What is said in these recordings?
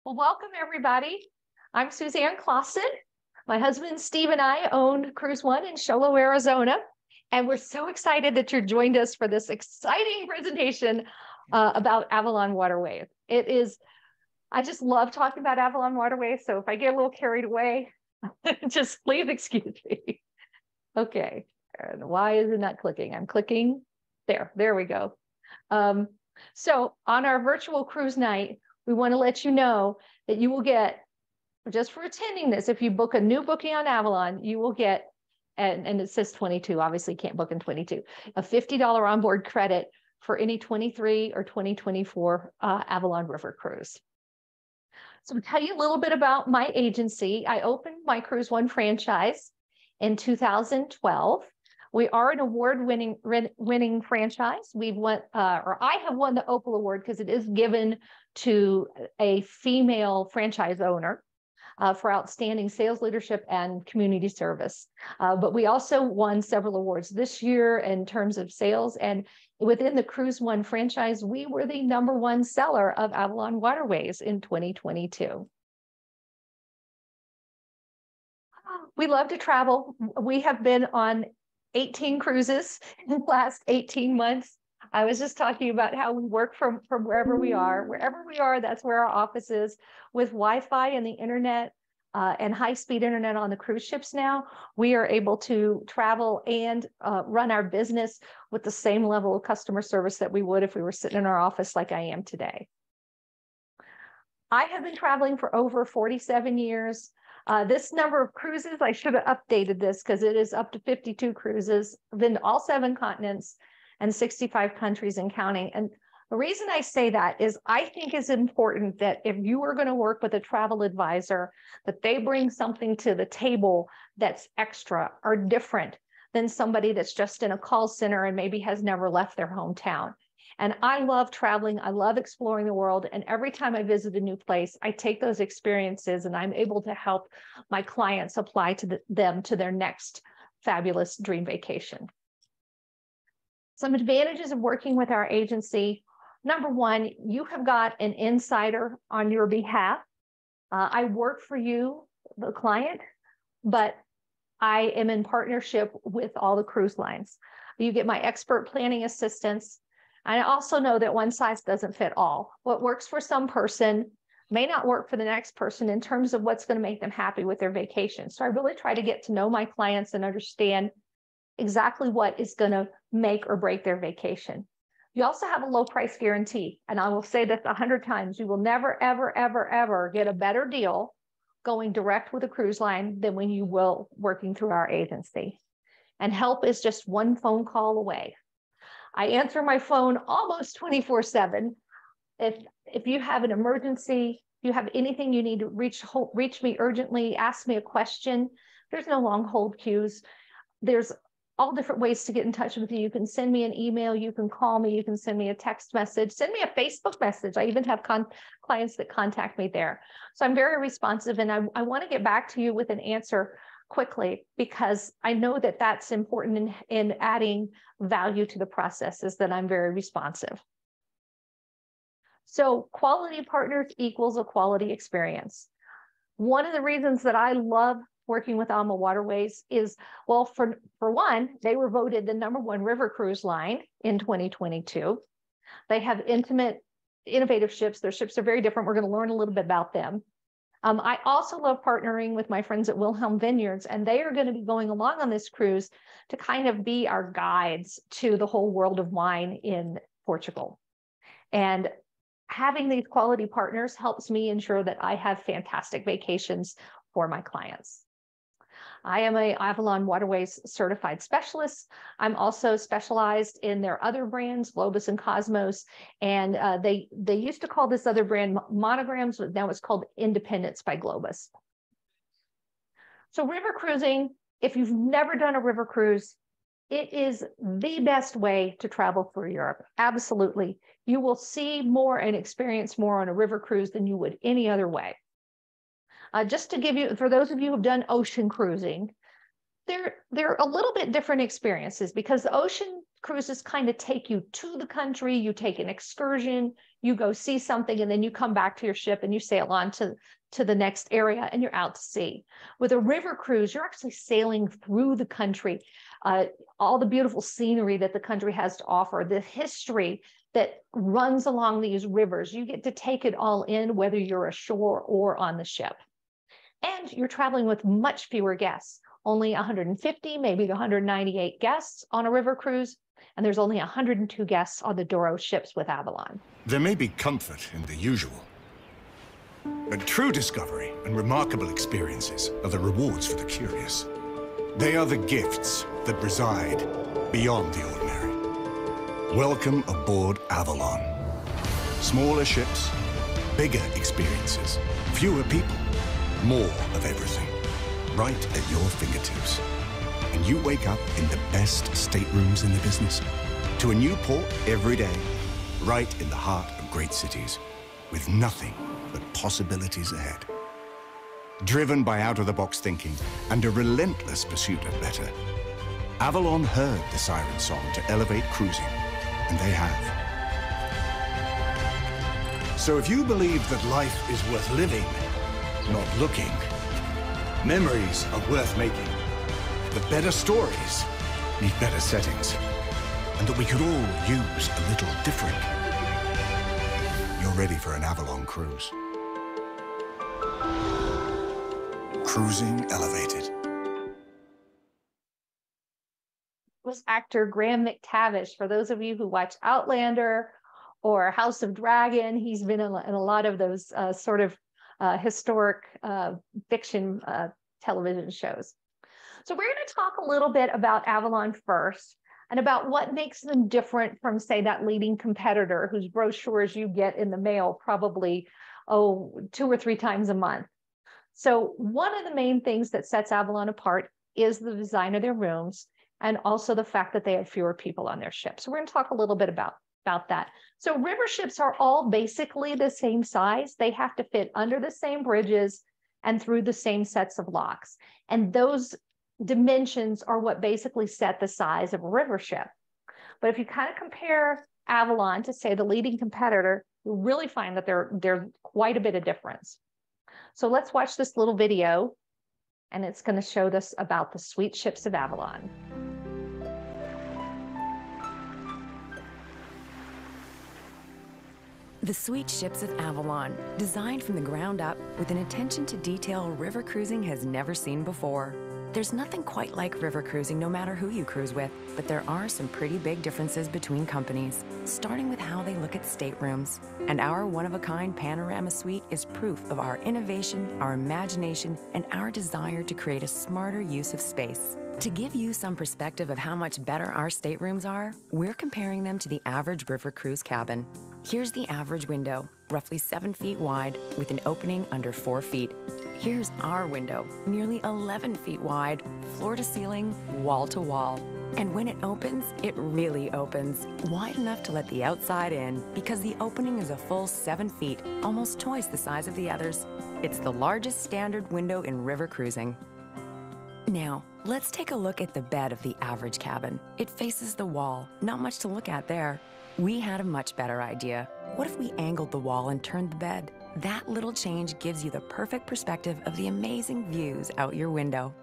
Well, welcome everybody. I'm Suzanne Clausen. My husband Steve and I own CruiseOne in Show Low, Arizona, and we're so excited that you joined us for this exciting presentation about Avalon Waterways. I just love talking about Avalon Waterways, so if I get a little carried away, just please excuse me. Okay, and why is it not clicking? I'm clicking. There we go. So on our virtual cruise night, we want to let you know that you will get, just for attending this, if you book a new booking on Avalon, you will get, and it says 22, obviously can't book in 22, a $50 onboard credit for any 23 or 2024 Avalon River cruise. So to tell you a little bit about my agency, I opened my CruiseOne franchise in 2012. We are an award-winning franchise. I have won the Opal Award because it is given to a female franchise owner for outstanding sales leadership and community service. But we also won several awards this year in terms of sales. And within the CruiseOne franchise, we were the #1 seller of Avalon Waterways in 2022. We love to travel. We have been on 18 cruises in the last 18 months. I was just talking about how we work from wherever we are. Wherever we are, that's where our office is. With Wi-Fi and the internet and high-speed internet on the cruise ships now, we are able to travel and run our business with the same level of customer service that we would if we were sitting in our office like I am today. I have been traveling for over 47 years. This number of cruises, I should have updated this because it is up to 52 cruises. I've been to all 7 continents and 65 countries and counting. And the reason I say that is I think it's important that if you are going to work with a travel advisor, that they bring something to the table that's extra or different than somebody that's just in a call center and maybe has never left their hometown. And I love traveling. I love exploring the world. And every time I visit a new place, I take those experiences and I'm able to help my clients apply to them to their next fabulous dream vacation. Some advantages of working with our agency. Number one, you have got an insider on your behalf. I work for you, the client, but I am in partnership with all the cruise lines. You get my expert planning assistance. I also know that one size doesn't fit all. What works for some person may not work for the next person in terms of what's going to make them happy with their vacation. So I really try to get to know my clients and understand exactly what is going to make or break their vacation. You also have a low price guarantee. And I will say this 100 times, you will never, ever, ever, ever get a better deal going direct with a cruise line than when you will working through our agency. And help is just one phone call away. I answer my phone almost 24/7. If you have an emergency, if you have anything you need to reach me urgently, ask me a question. There's no long hold queues. There's all different ways to get in touch with you. You can send me an email, you can call me, you can send me a text message, send me a Facebook message. I even have clients that contact me there. So I'm very responsive and I want to get back to you with an answer quickly because I know that that's important in adding value to the process is that I'm very responsive. So quality partners equals a quality experience. One of the reasons that I love working with Avalon Waterways is, well, for one, they were voted the #1 river cruise line in 2022. They have innovative ships. Their ships are very different. We're going to learn a little bit about them. I also love partnering with my friends at Wilhelm Vineyards, and they are going to be going along on this cruise to kind of be our guides to the whole world of wine in Portugal. And having these quality partners helps me ensure that I have fantastic vacations for my clients. I am a Avalon Waterways certified specialist. I'm also specialized in their other brands, Globus and Cosmos. And they used to call this other brand Monograms, but now it's called Independence by Globus. So river cruising, if you've never done a river cruise, it is the best way to travel through Europe. Absolutely. You will see more and experience more on a river cruise than you would any other way. Just to give you, for those of you who've done ocean cruising, they're a little bit different experiences because the ocean cruises kind of take you to the country, you take an excursion, you go see something, and then you come back to your ship and you sail on to the next area and you're out to sea. With a river cruise, you're actually sailing through the country, all the beautiful scenery that the country has to offer, the history that runs along these rivers. You get to take it all in, whether you're ashore or on the ship. And you're traveling with much fewer guests, only 150, maybe 198 guests on a river cruise. And there's only 102 guests on the Douro ships with Avalon. There may be comfort in the usual, but true discovery and remarkable experiences are the rewards for the curious. They are the gifts that reside beyond the ordinary. Welcome aboard Avalon. Smaller ships, bigger experiences, fewer people, more of everything, right at your fingertips. And you wake up in the best staterooms in the business, to a new port every day, right in the heart of great cities, with nothing but possibilities ahead. Driven by out-of-the-box thinking and a relentless pursuit of better, Avalon heard the siren song to elevate cruising, and they have. So if you believe that life is worth living, not looking, memories are worth making, that better stories need better settings, and that we could all use a little different, you're ready for an Avalon cruise. Cruising Elevated. Was actor Graham McTavish. For those of you who watch Outlander or House of Dragon, he's been in a lot of those sort of historic fiction television shows. So we're going to talk a little bit about Avalon first and about what makes them different from, say, that leading competitor whose brochures you get in the mail probably, 2 or 3 times a month. So one of the main things that sets Avalon apart is the design of their rooms and also the fact that they have fewer people on their ship. So we're going to talk a little bit about that. So river ships are all basically the same size. They have to fit under the same bridges and through the same sets of locks. And those dimensions are what basically set the size of a river ship. But if you kind of compare Avalon to, say, the leading competitor, you really find that there's quite a bit of difference. So let's watch this little video, and it's going to show us about the sweet ships of Avalon. The sweet ships of Avalon, designed from the ground up with an attention to detail river cruising has never seen before. There's nothing quite like river cruising no matter who you cruise with, but there are some pretty big differences between companies, starting with how they look at staterooms. And our one-of-a-kind panorama suite is proof of our innovation, our imagination, and our desire to create a smarter use of space. To give you some perspective of how much better our staterooms are, we're comparing them to the average river cruise cabin. Here's the average window, roughly 7 feet wide, with an opening under 4 feet. Here's our window, nearly 11 feet wide, floor to ceiling, wall to wall. And when it opens, it really opens, wide enough to let the outside in, because the opening is a full 7 feet, almost twice the size of the others. It's the largest standard window in river cruising. Now, let's take a look at the bed of the average cabin. It faces the wall, not much to look at there. We had a much better idea. What if we angled the wall and turned the bed? That little change gives you the perfect perspective of the amazing views out your window.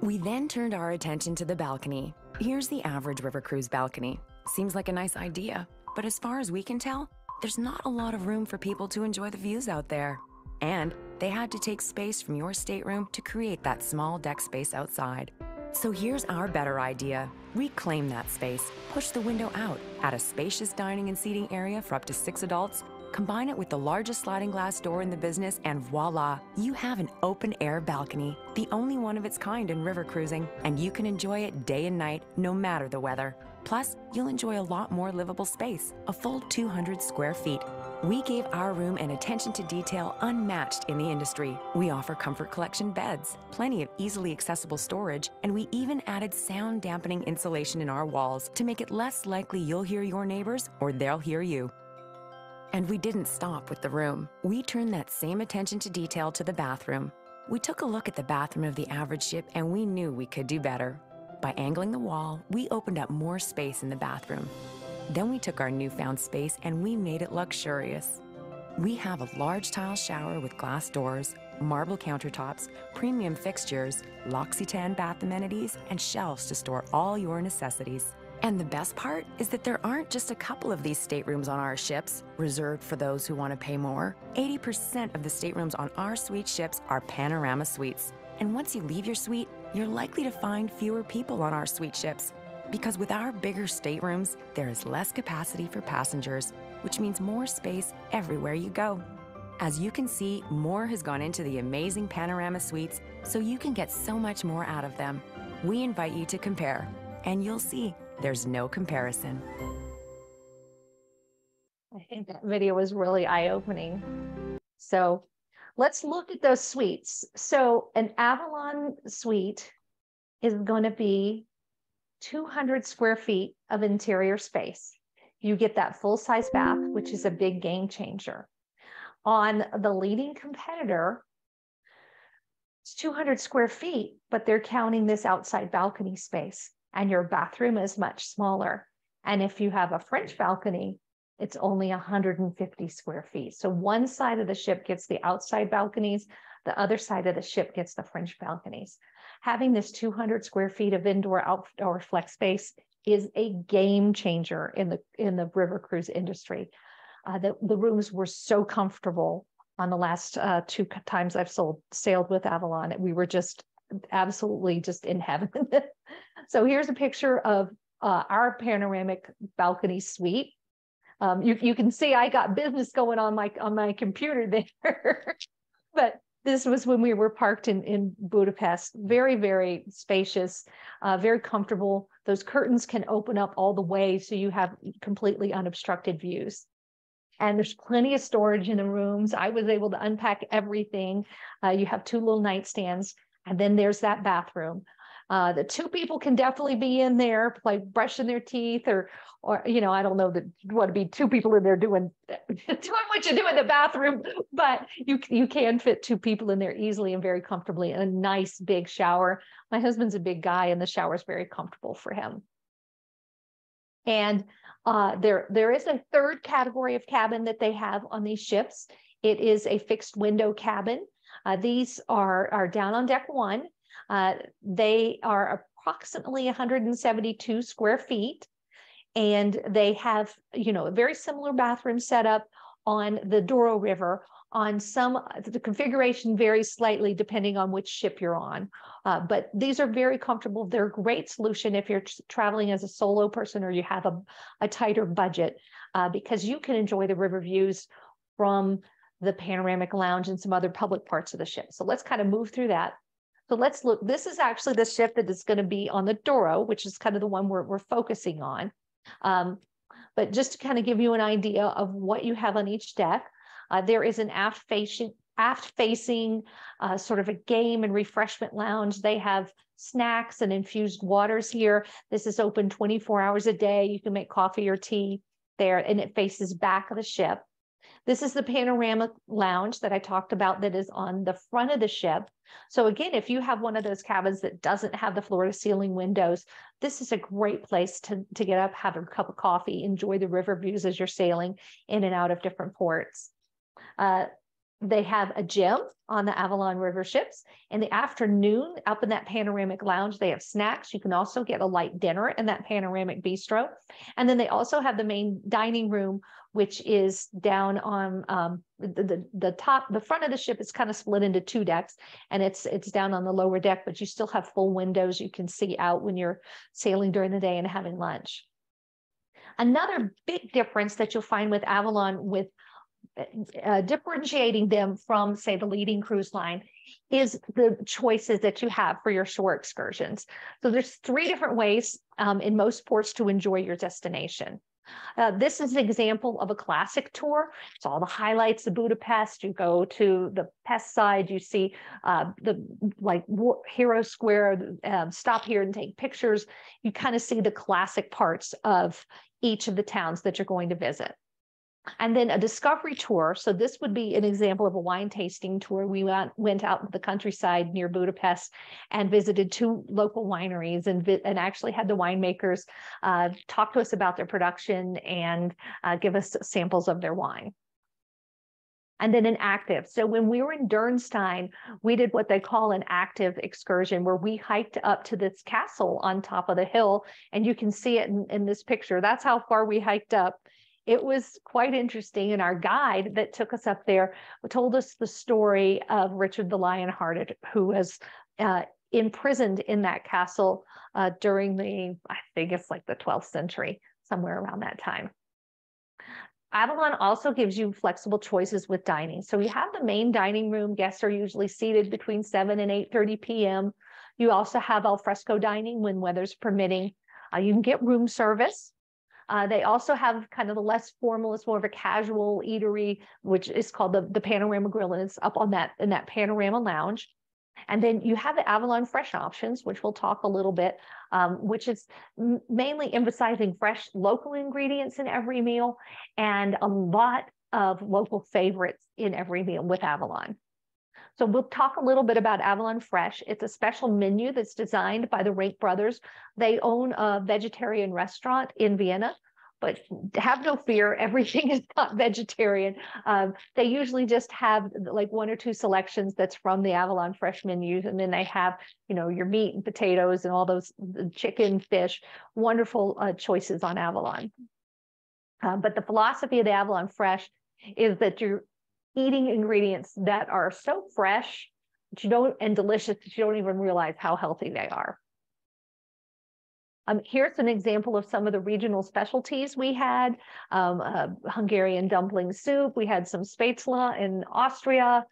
We then turned our attention to the balcony. Here's the average river cruise balcony. Seems like a nice idea, but as far as we can tell, there's not a lot of room for people to enjoy the views out there. And they had to take space from your stateroom to create that small deck space outside. So here's our better idea. Reclaim that space, push the window out, add a spacious dining and seating area for up to 6 adults, combine it with the largest sliding glass door in the business, and voila, you have an open-air balcony, the only one of its kind in river cruising, and you can enjoy it day and night, no matter the weather. Plus, you'll enjoy a lot more livable space, a full 200 square feet. We gave our room an attention to detail unmatched in the industry. We offer comfort collection beds, plenty of easily accessible storage, and we even added sound dampening insulation in our walls to make it less likely you'll hear your neighbors or they'll hear you. And we didn't stop with the room. We turned that same attention to detail to the bathroom. We took a look at the bathroom of the average ship and we knew we could do better. By angling the wall, we opened up more space in the bathroom. Then we took our newfound space and we made it luxurious. We have a large tile shower with glass doors, marble countertops, premium fixtures, L'Occitane bath amenities, and shelves to store all your necessities. And the best part is that there aren't just a couple of these staterooms on our ships, reserved for those who want to pay more. 80% of the staterooms on our suite ships are panorama suites. And once you leave your suite, you're likely to find fewer people on our suite ships. Because with our bigger staterooms, there is less capacity for passengers, which means more space everywhere you go. As you can see, more has gone into the amazing panorama suites, so you can get so much more out of them. We invite you to compare, and you'll see there's no comparison. I think that video was really eye-opening. So let's look at those suites. So an Avalon suite is going to be 200 square feet of interior space. You get that full-size bath, which is a big game changer. On the leading competitor, it's 200 square feet, but they're counting this outside balcony space, and your bathroom is much smaller. And if you have a French balcony, it's only 150 square feet. So one side of the ship gets the outside balconies, the other side of the ship gets the French balconies. Having this 200 square feet of indoor-outdoor flex space is a game changer in the river cruise industry. The rooms were so comfortable on the last 2 times I've sailed with Avalon. We were just absolutely just in heaven. So here's a picture of our panoramic balcony suite. You can see I got business going on my computer there. But this was when we were parked in Budapest. Very, very spacious, very comfortable. Those curtains can open up all the way so you have completely unobstructed views. And there's plenty of storage in the rooms. I was able to unpack everything. You have 2 little nightstands, and then there's that bathroom. The 2 people can definitely be in there, like brushing their teeth, or I don't know that you want to be 2 people in there doing what you do in the bathroom, but you can fit 2 people in there easily and very comfortably. And a nice big shower. My husband's a big guy, and the shower is very comfortable for him. And there is a 3rd category of cabin that they have on these ships. It is a fixed window cabin. These are down on deck 1. They are approximately 172 square feet, and they have, a very similar bathroom setup on the Douro River. The configuration varies slightly depending on which ship you're on, but these are very comfortable. They're a great solution if you're traveling as a solo person or you have a tighter budget, because you can enjoy the river views from the panoramic lounge and some other public parts of the ship. So let's kind of move through that. So let's look. This is actually the ship that is going to be on the Douro, which is kind of the one we're focusing on. But just to kind of give you an idea of what you have on each deck, there is an aft-facing sort of a game and refreshment lounge. They have snacks and infused waters here. This is open 24 hours a day. You can make coffee or tea there, and it faces back of the ship. This is the panoramic lounge that I talked about that is on the front of the ship. So again, if you have one of those cabins that doesn't have the floor-to-ceiling windows, this is a great place to get up, have a cup of coffee, enjoy the river views as you're sailing in and out of different ports. They have a gym on the Avalon River ships. In the afternoon, up in that panoramic lounge, they have snacks. You can also get a light dinner in that panoramic bistro. And then they also have the main dining room, which is down on the top. The front of the ship is kind of split into 2 decks, and it's down on the lower deck, but you still have full windows. You can see out when you're sailing during the day and having lunch. Another big difference that you'll find with Avalon, with differentiating them from, say, the leading cruise line, is the choices that you have for your shore excursions. So there's 3 different ways in most ports to enjoy your destination. This is an example of a classic tour. It's all the highlights of Budapest. You go to the Pest side, you see Hero Square, stop here and take pictures. You kind of see the classic parts of each of the towns that you're going to visit. And then a discovery tour. So this would be an example of a wine tasting tour. We went out to the countryside near Budapest and visited 2 local wineries and actually had the winemakers talk to us about their production and give us samples of their wine. And then an active. So when we were in Dürnstein, we did what they call an active excursion, where we hiked up to this castle on top of the hill. And you can see it in this picture. That's how far we hiked up. It was quite interesting. And our guide that took us up there told us the story of Richard the Lionhearted, who was imprisoned in that castle during I think it's like the 12th century, somewhere around that time. Avalon also gives you flexible choices with dining. So you have the main dining room. Guests are usually seated between 7 and 8:30 p.m. You also have al fresco dining when weather's permitting. You can get room service. They also have kind of the less formal, it's more of a casual eatery, which is called the Panorama Grill, and it's up on in that Panorama Lounge. And then you have the Avalon Fresh options, which we'll talk a little bit, which is mainly emphasizing fresh local ingredients in every meal and a lot of local favorites in every meal with Avalon. So we'll talk a little bit about Avalon Fresh. It's a special menu that's designed by the Rank brothers. They own a vegetarian restaurant in Vienna, but have no fear, everything is not vegetarian. They usually just have like 1 or 2 selections that's from the Avalon Fresh menus, and then they have, your meat and potatoes and all those chicken, fish, wonderful choices on Avalon. But the philosophy of the Avalon Fresh is that you're eating ingredients that are so fresh that and delicious that you don't even realize how healthy they are. Here's an example of some of the regional specialties we had. Hungarian dumpling soup. We had some Spätzle in Austria,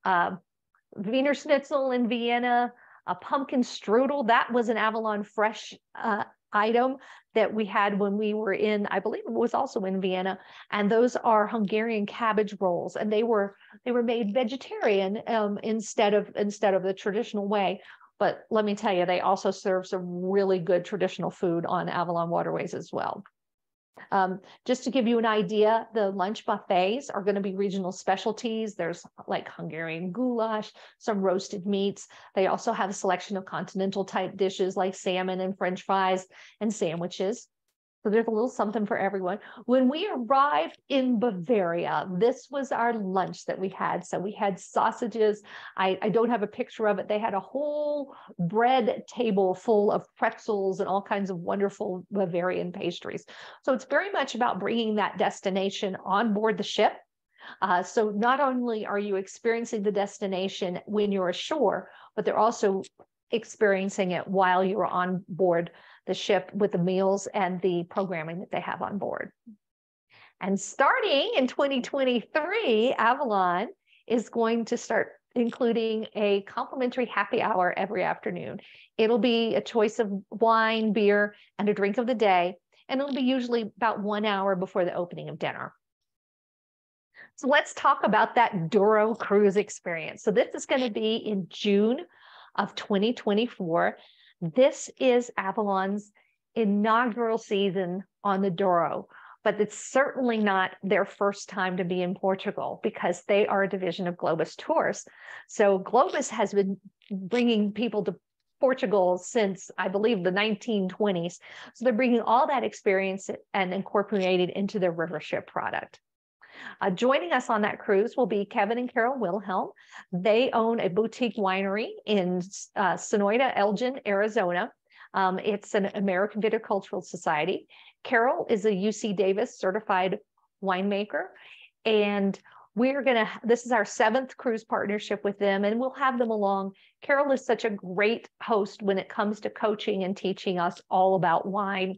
Wiener Schnitzel in Vienna, a pumpkin strudel. That was an Avalon Fresh item that we had when we were in, I believe it was also in Vienna. And those are Hungarian cabbage rolls. And they were made vegetarian instead of the traditional way. But let me tell you, they also serve some really good traditional food on Avalon Waterways as well. Just to give you an idea, the lunch buffets are going to be regional specialties. There's like Hungarian goulash, some roasted meats. They also have a selection of continental type dishes like salmon and French fries and sandwiches. So there's a little something for everyone. When we arrived in Bavaria, this was our lunch that we had. So we had sausages. I don't have a picture of it. They had a whole bread table full of pretzels and all kinds of wonderful Bavarian pastries. So it's very much about bringing that destination on board the ship. So not only are you experiencing the destination when you're ashore, but they're also experiencing it while you're on board the ship with the meals and the programming that they have on board. And starting in 2023, Avalon is going to start including a complimentary happy hour every afternoon. It'll be a choice of wine, beer, and a drink of the day, and it'll be usually about 1 hour before the opening of dinner. So let's talk about that Douro cruise experience. So this is going to be in June of 2024. This is Avalon's inaugural season on the Douro, but it's certainly not their first time to be in Portugal because they are a division of Globus Tours. So Globus has been bringing people to Portugal since, I believe, the 1920s. So they're bringing all that experience and incorporating it into their river ship product. Joining us on that cruise will be Kevin and Carol Wilhelm. They own a boutique winery in Sonoita, Elgin, Arizona. It's an American Viticultural Society. Carol is a UC Davis certified winemaker, and this is our 7th cruise partnership with them, and we'll have them along. Carol is such a great host when it comes to coaching and teaching us all about wine,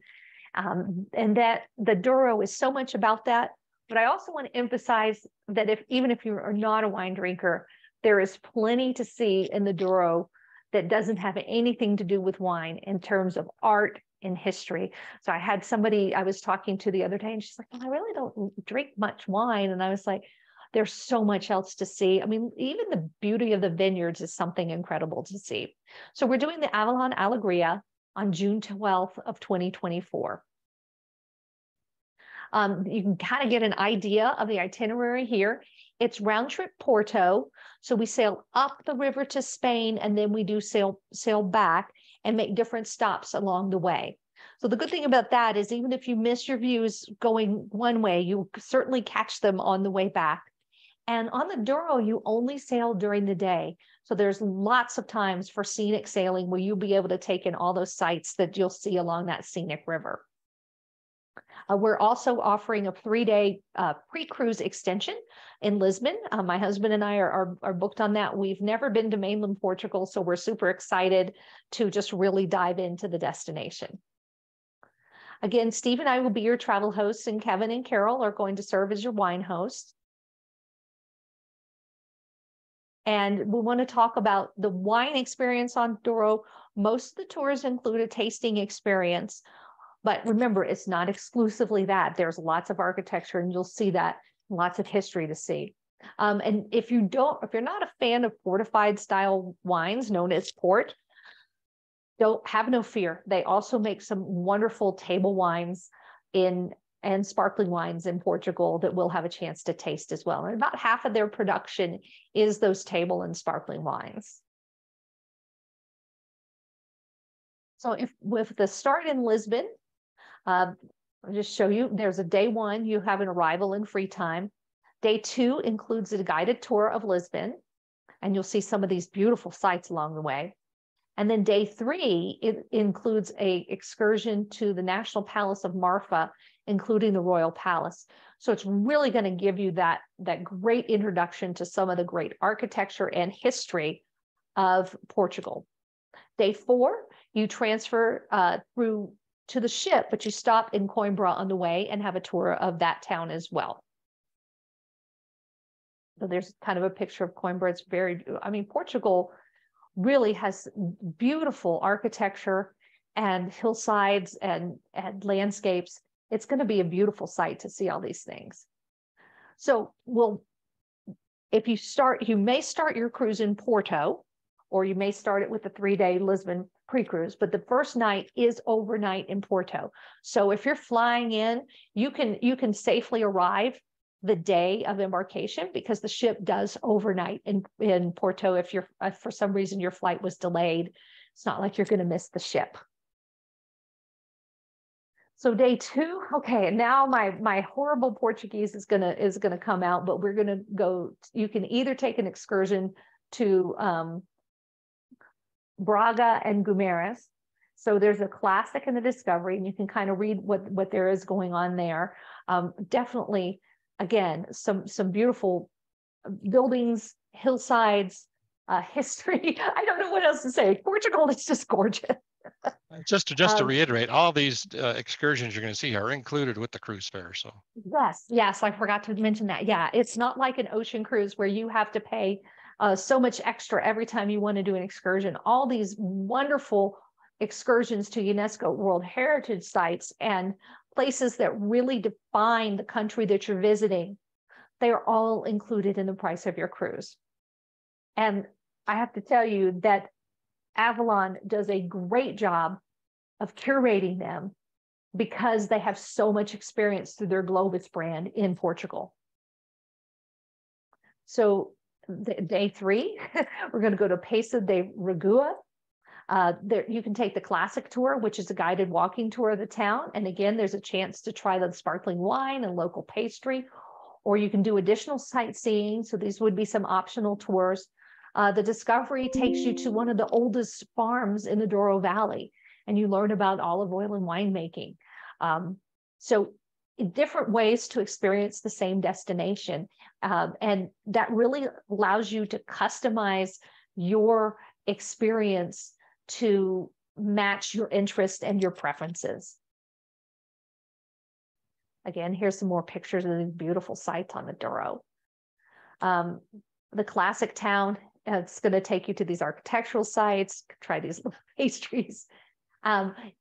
and that the Douro is so much about that. But I also want to emphasize that even if you are not a wine drinker, there is plenty to see in the Douro that doesn't have anything to do with wine in terms of art and history. So I had somebody I was talking to the other day, and she's like, well, I really don't drink much wine. And I was like, there's so much else to see. I mean, even the beauty of the vineyards is something incredible to see. So we're doing the Avalon Alegria on June 12th of 2024. You can kind of get an idea of the itinerary here. It's round trip Porto. So we sail up the river to Spain, and then we do sail back and make different stops along the way. So the good thing about that is even if you miss your views going one way, you certainly catch them on the way back. And on the Douro, you only sail during the day. So there's lots of times for scenic sailing where you'll be able to take in all those sights that you'll see along that scenic river. We're also offering a 3-day pre-cruise extension in Lisbon. My husband and I are booked on that. We've never been to mainland Portugal, so we're super excited to just really dive into the destination. Again, Steve and I will be your travel hosts, and Kevin and Carol are going to serve as your wine hosts. And we want to talk about the wine experience on Douro. Most of the tours include a tasting experience, but remember, it's not exclusively that. There's lots of architecture, and you'll see that, lots of history to see. And if you're not a fan of fortified style wines known as port, don't have no fear. They also make some wonderful table wines and sparkling wines in Portugal that we'll have a chance to taste as well. And about half of their production is those table and sparkling wines. So with the start in Lisbon, I'll just show you, there's a day 1, you have an arrival and free time. Day 2 includes a guided tour of Lisbon, and you'll see some of these beautiful sights along the way. And then day 3, it includes an excursion to the National Palace of Marfa, including the Royal Palace. So it's really going to give you that great introduction to some of the great architecture and history of Portugal. Day 4, you transfer through to the ship, but you stop in Coimbra on the way and have a tour of that town as well. So there's kind of a picture of Coimbra. It's Portugal really has beautiful architecture and hillsides and landscapes. It's going to be a beautiful sight to see all these things. So you may start your cruise in Porto, or you may start it with the 3-day Lisbon pre-cruise, but the first night is overnight in Porto. So if you're flying in, you can safely arrive the day of embarkation, because the ship does overnight in Porto. If for some reason your flight was delayed, it's not like you're going to miss the ship. So day 2, okay, and now my horrible Portuguese is gonna come out, but we're gonna go. You can either take an excursion to Braga and Guimarães. So there's a classic and a discovery, and you can kind of read what there is going on there. Definitely, again, some beautiful buildings, hillsides, history. I don't know what else to say. Portugal is just gorgeous. Just to reiterate, all these excursions you're going to see are included with the cruise fare. So yes, I forgot to mention that. Yeah, it's not like an ocean cruise where you have to pay so much extra every time you want to do an excursion. All these wonderful excursions to UNESCO World Heritage Sites and places that really define the country that you're visiting, they are all included in the price of your cruise. And I have to tell you that Avalon does a great job of curating them, because they have so much experience through their Globus brand in Portugal. So day 3, we're going to go to Peça de Régua. There, you can take the classic tour, which is a guided walking tour of the town. And again, there's a chance to try the sparkling wine and local pastry, or you can do additional sightseeing. So these would be some optional tours. The Discovery takes you to one of the oldest farms in the Douro Valley, and you learn about olive oil and winemaking. So different ways to experience the same destination. And that really allows you to customize your experience to match your interest and your preferences. Again, here's some more pictures of the beautiful sites on the Douro. The classic town, it's going to take you to these architectural sites, try these little pastries.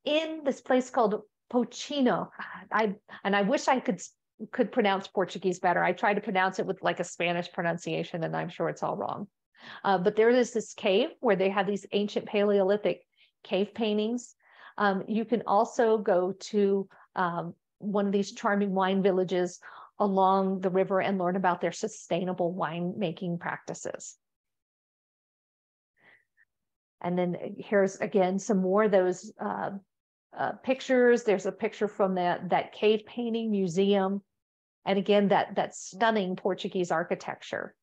In this place called Pochino, I wish I could pronounce Portuguese better. I tried to pronounce it with like a Spanish pronunciation, and I'm sure it's all wrong. But there is this cave where they have these ancient Paleolithic cave paintings. You can also go to one of these charming wine villages along the river and learn about their sustainable winemaking practices. And then here's again some more of those pictures. There's a picture from that cave painting museum, and again that stunning Portuguese architecture.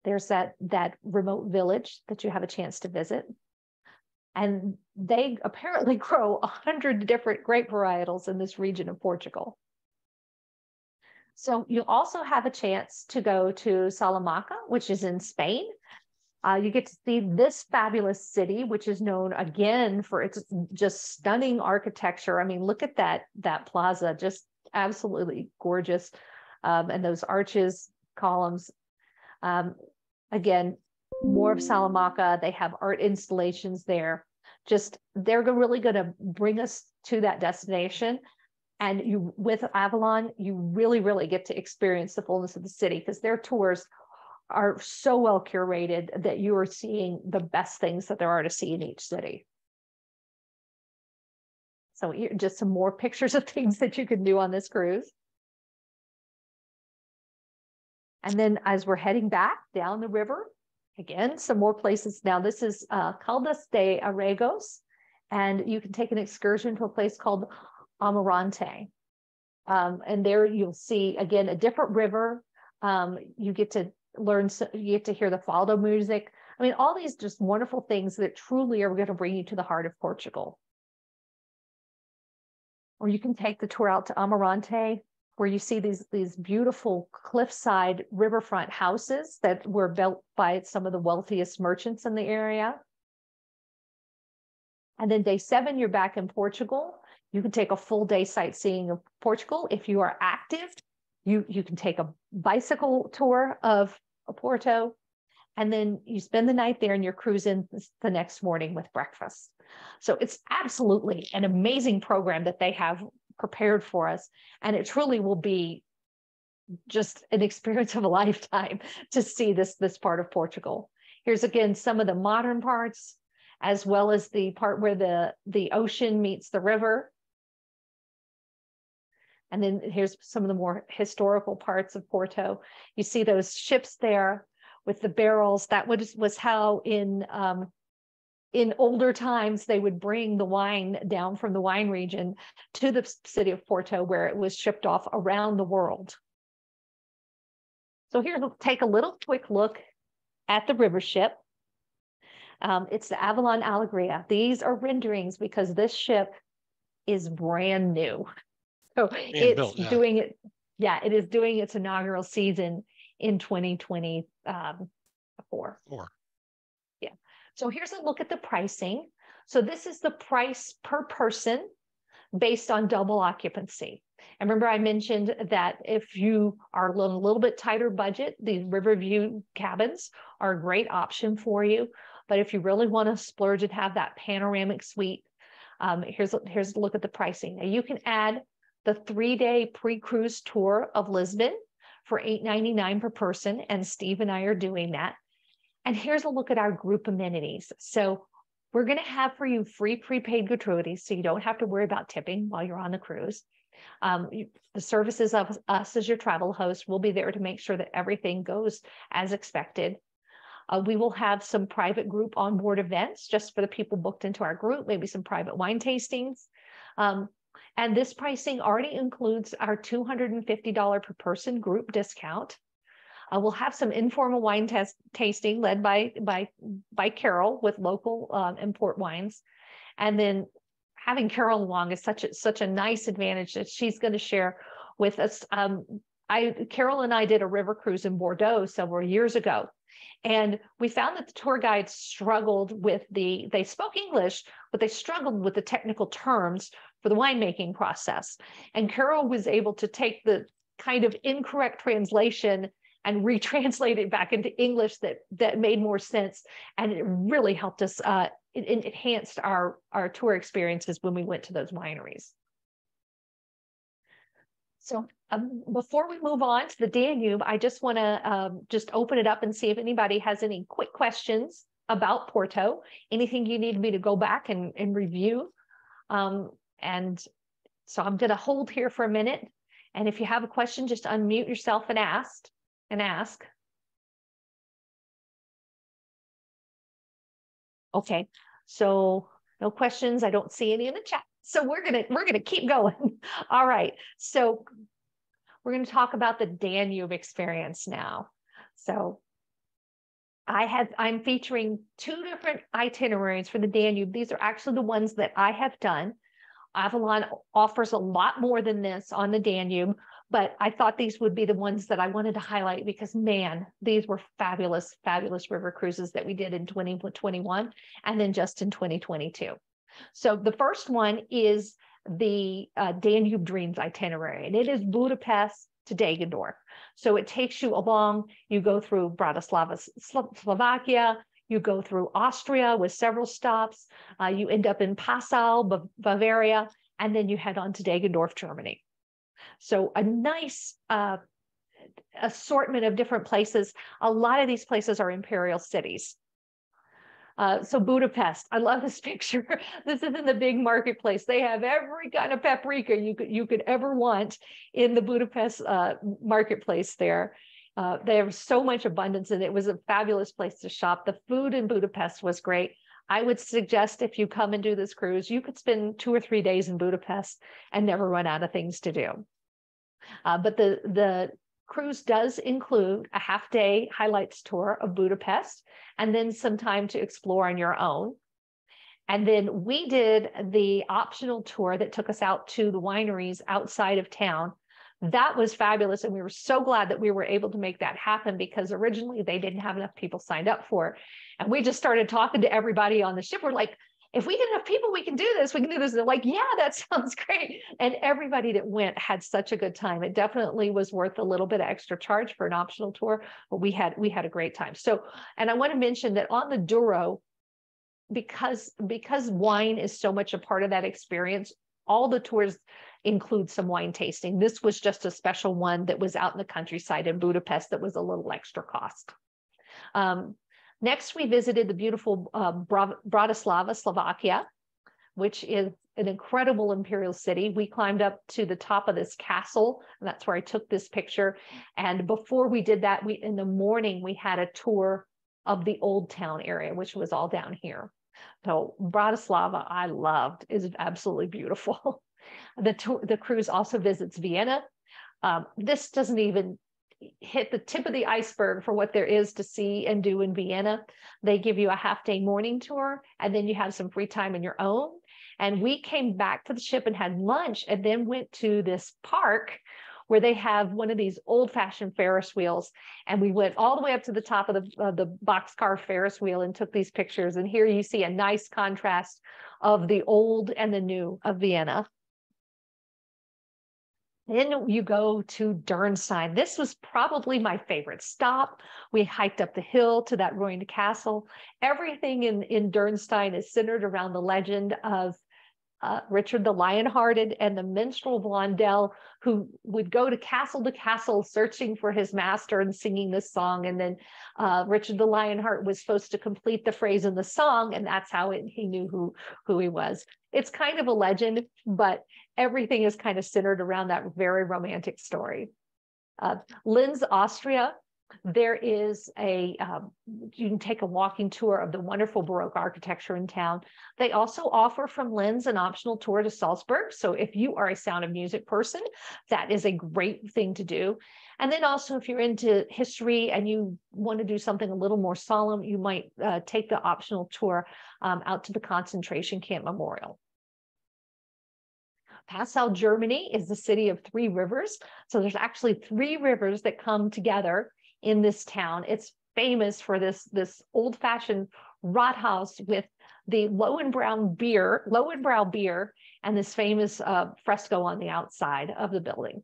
There's that remote village that you have a chance to visit. And they apparently grow 100 different grape varietals in this region of Portugal. So you also have a chance to go to Salamanca, which is in Spain. You get to see this fabulous city, which is known again for its just stunning architecture. I mean, look at that plaza, just absolutely gorgeous. And those arches, columns. Again, more of Salamanca. They have art installations there. They're really going to bring us to that destination. And you, with Avalon, you really, really get to experience the fullness of the city, because their tours are so well curated that you are seeing the best things that there are to see in each city. So just some more pictures of things that you can do on this cruise. And then as we're heading back down the river, again, some more places. Now this is Caldas de Arregos, and you can take an excursion to a place called Amarante. And there you'll see, again, a different river. You get to you get to hear the fado music. I mean, all these just wonderful things that truly are going to bring you to the heart of Portugal. Or you can take the tour out to Amarante, where you see these beautiful cliffside riverfront houses that were built by some of the wealthiest merchants in the area. And then day 7, you're back in Portugal. You can take a full day sightseeing of Portugal. If you are active, you can take a bicycle tour of Porto, and then you spend the night there and you're cruising the next morning with breakfast. So it's absolutely an amazing program that they have prepared for us. And it truly will be just an experience of a lifetime to see this part of Portugal. Here's again some of the modern parts, as well as the part where the ocean meets the river. And then here's some of the more historical parts of Porto. You see those ships there with the barrels. That was how in older times they would bring the wine down from the wine region to the city of Porto, where it was shipped off around the world. So here, we'll take a little quick look at the river ship. It's the Avalon Alegria. These are renderings because this ship is brand new. So it's doing it. Yeah, it is doing its inaugural season in 2024. Yeah. So here's a look at the pricing. So this is the price per person based on double occupancy. And remember, I mentioned that if you are a little bit tighter budget, these Riverview cabins are a great option for you. But if you really want to splurge and have that panoramic suite, here's a look at the pricing. Now you can add the 3-day pre-cruise tour of Lisbon for $8.99 per person, and Steve and I are doing that. And here's a look at our group amenities. So we're going to have for you free prepaid gratuities, so you don't have to worry about tipping while you're on the cruise. The services of us as your travel host will be there to make sure that everything goes as expected. We will have some private group onboard events just for the people booked into our group, maybe some private wine tastings. And this pricing already includes our $250 per person group discount. We'll have some informal wine tasting led by Carol with local import wines. And then having Carol along is such a nice advantage that she's going to share with us. Carol and I did a river cruise in Bordeaux several years ago. And we found that the tour guides struggled with they spoke English, but they struggled with the technical terms for the winemaking process. And Carol was able to take the kind of incorrect translation and retranslate it back into English that made more sense. And it really helped us, it enhanced our tour experiences when we went to those wineries. So before we move on to the Danube, I just want to just open it up and see if anybody has any quick questions about Porto, anything you need me to go back and review. And so I'm going to hold here for a minute. And if you have a question, just unmute yourself and ask. Okay, so no questions. I don't see any in the chat. So we're gonna keep going. All right. So we're going to talk about the Danube experience now. So I'm featuring 2 different itineraries for the Danube. These are actually the ones that I have done. Avalon offers a lot more than this on the Danube, but I thought these would be the ones that I wanted to highlight because, man, these were fabulous, fabulous river cruises that we did in 2021 and then just in 2022. So the first one is the Danube Dreams itinerary, and it is Budapest to Dagendorf. So it takes you along, you go through Bratislava, Slovakia, you go through Austria with several stops, you end up in Passau, Bavaria, and then you head on to Dagendorf, Germany. So a nice assortment of different places. A lot of these places are imperial cities. So Budapest, I love this picture. This is in the big marketplace. They have every kind of paprika you could ever want in the Budapest marketplace there. They have so much abundance, and it was a fabulous place to shop. The food in Budapest was great. I would suggest if you come and do this cruise, you could spend 2 or 3 days in Budapest and never run out of things to do. But the cruise does include a half-day highlights tour of Budapest and then some time to explore on your own. And then we did the optional tour that took us out to the wineries outside of town. That was fabulous. And we were so glad that we were able to make that happen because originally they didn't have enough people signed up for it. And we just started talking to everybody on the ship. We're like, if we get enough people, we can do this. We can do this. They're like, yeah, that sounds great. And everybody that went had such a good time. It definitely was worth a little bit of extra charge for an optional tour, but we had a great time. So, and I want to mention that on the Douro, because wine is so much a part of that experience, all the tours include some wine tasting. This was just a special one that was out in the countryside in Budapest that was a little extra cost. Next, we visited the beautiful Bratislava, Slovakia, which is an incredible imperial city. We climbed up to the top of this castle, and that's where I took this picture. And before we did that, in the morning, we had a tour of the old town area, which was all down here. So Bratislava, I loved, is absolutely beautiful. The cruise also visits Vienna. This doesn't even hit the tip of the iceberg for what there is to see and do in Vienna. They give you a half-day morning tour, and then you have some free time on your own. And we came back to the ship and had lunch, and then went to this park where they have one of these old-fashioned Ferris wheels. And we went all the way up to the top of the boxcar Ferris wheel and took these pictures. And here you see a nice contrast of the old and the new of Vienna. Then you go to Dürnstein. This was probably my favorite stop. We hiked up the hill to that ruined castle. Everything in Dürnstein is centered around the legend of Richard the Lionhearted and the minstrel Blondel, who would go to castle searching for his master and singing this song. And then Richard the Lionheart was supposed to complete the phrase in the song, and that's how he knew who he was. It's kind of a legend, but everything is kind of centered around that very romantic story. Linz, Austria. There is you can take a walking tour of the wonderful Baroque architecture in town. They also offer from Linz an optional tour to Salzburg. So if you are a Sound of Music person, that is a great thing to do. And then also if you're into history and you want to do something a little more solemn, you might take the optional tour out to the concentration camp memorial. Passau, Germany is the city of 3 rivers. So there's actually 3 rivers that come together in this town. It's famous for this old-fashioned Rathaus with the Lowenbrau beer and this famous fresco on the outside of the building.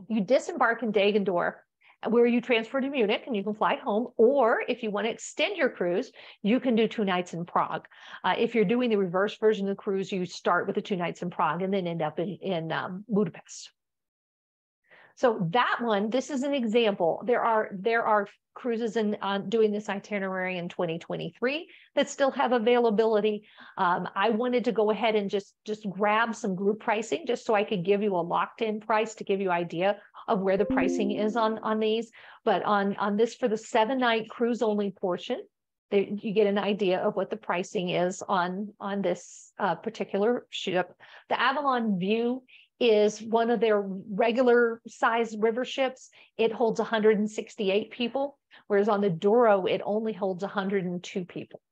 You disembark in Dagendorf, where you transfer to Munich and you can fly home, or if you want to extend your cruise, you can do 2 nights in Prague. If you're doing the reverse version of the cruise, you start with the 2 nights in Prague and then end up in Budapest. So that one, this is an example. There are cruises doing this itinerary in 2023 that still have availability. I wanted to go ahead and just grab some group pricing just so I could give you a locked-in price to give you idea of where the pricing is on these. But on this, for the 7-night cruise only portion, you get an idea of what the pricing is on this particular ship. The Avalon View is one of their regular size river ships. It holds 168 people, whereas on the Douro, it only holds 102 people.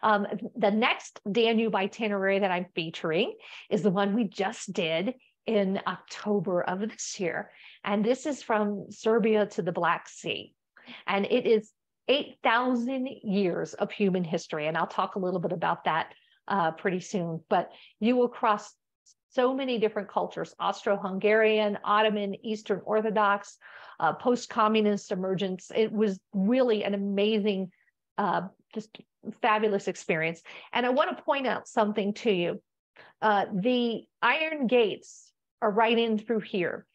The next Danube itinerary that I'm featuring is the one we just did in October of this year. And this is from Serbia to the Black Sea. And it is 8,000 years of human history. And I'll talk a little bit about that pretty soon. But you will cross so many different cultures: Austro-Hungarian, Ottoman, Eastern Orthodox, post-communist emergence. It was really an amazing, just fabulous experience. And I want to point out something to you. The iron gates are right in through here.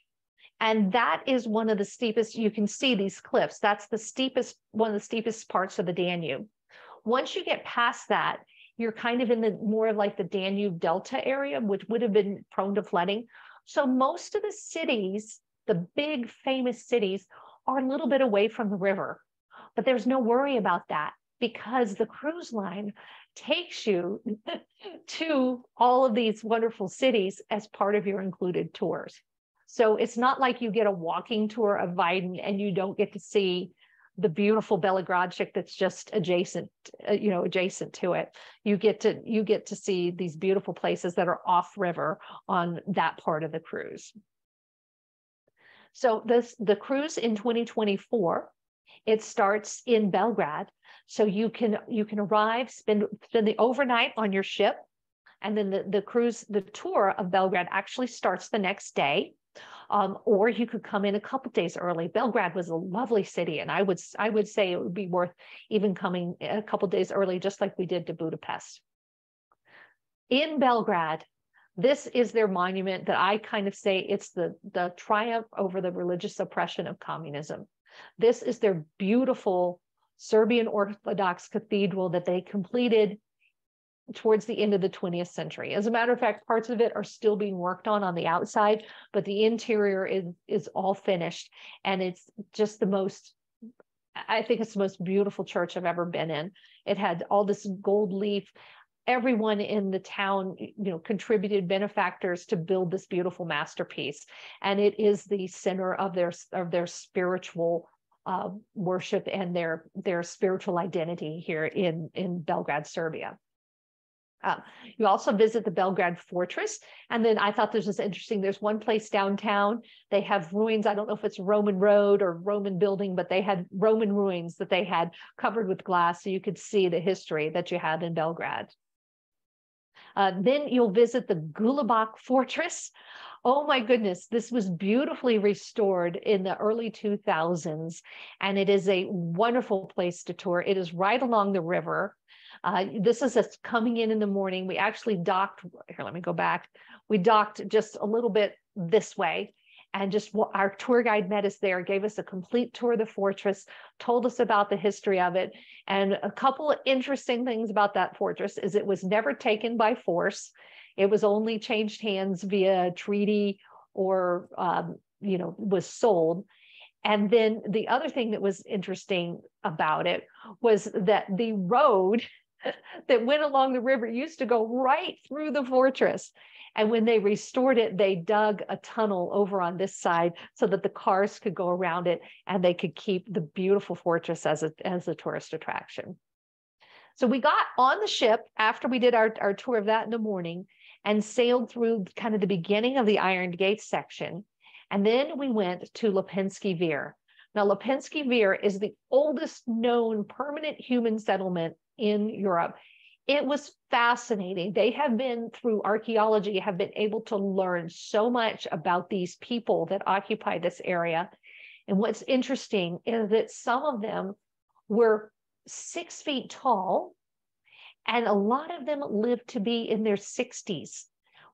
And that is one of the steepest, you can see these cliffs. That's the steepest, one of the steepest parts of the Danube. Once you get past that, you're kind of in the more of like the Danube Delta area, which would have been prone to flooding. So most of the cities, the big famous cities, are a little bit away from the river. But there's no worry about that because the cruise line takes you to all of these wonderful cities as part of your included tours. So it's not like you get a walking tour of Weiden and you don't get to see the beautiful Belogradchik that's just adjacent, adjacent to it. You get to see these beautiful places that are off river on that part of the cruise. So the cruise in 2024, it starts in Belgrade. So you can arrive, spend the overnight on your ship, and then the tour of Belgrade actually starts the next day. Or you could come in a couple days early. Belgrade was a lovely city, and I would say it would be worth even coming a couple days early, just like we did to Budapest. In Belgrade, this is their monument that I kind of say it's the triumph over the religious oppression of communism. This is their beautiful Serbian Orthodox cathedral that they completed towards the end of the 20th century. As a matter of fact, parts of it are still being worked on the outside, but the interior is all finished. And it's just I think it's the most beautiful church I've ever been in. It had all this gold leaf. Everyone in the town, contributed benefactors to build this beautiful masterpiece. And it is the center of their spiritual worship and their spiritual identity here in Belgrade, Serbia. You also visit the Belgrade Fortress. And then I thought this was interesting. There's one place downtown. They have ruins. I don't know if it's Roman road or Roman building, but they had Roman ruins that they had covered with glass. So you could see the history that you had in Belgrade. Then you'll visit the Gulabak Fortress. Oh my goodness, this was beautifully restored in the early 2000s. And it is a wonderful place to tour. It is right along the river. This is us coming in the morning. We actually docked, here, let me go back. We docked just a little bit this way, and just our tour guide met us there, gave us a complete tour of the fortress, told us about the history of it. And a couple of interesting things about that fortress is it was never taken by force. It was only changed hands via treaty or, was sold. And then the other thing that was interesting about it was that the road that went along the river used to go right through the fortress. And when they restored it, they dug a tunnel over on this side so that the cars could go around it and they could keep the beautiful fortress as a tourist attraction. So we got on the ship after we did our tour of that in the morning and sailed through kind of the beginning of the Iron Gate section. And then we went to Lipinski Vir. Now, Lipinski Vir is the oldest known permanent human settlement in Europe. It was fascinating. They have been, through archaeology, have been able to learn so much about these people that occupy this area. And what's interesting is that some of them were 6 feet tall, and a lot of them lived to be in their 60s,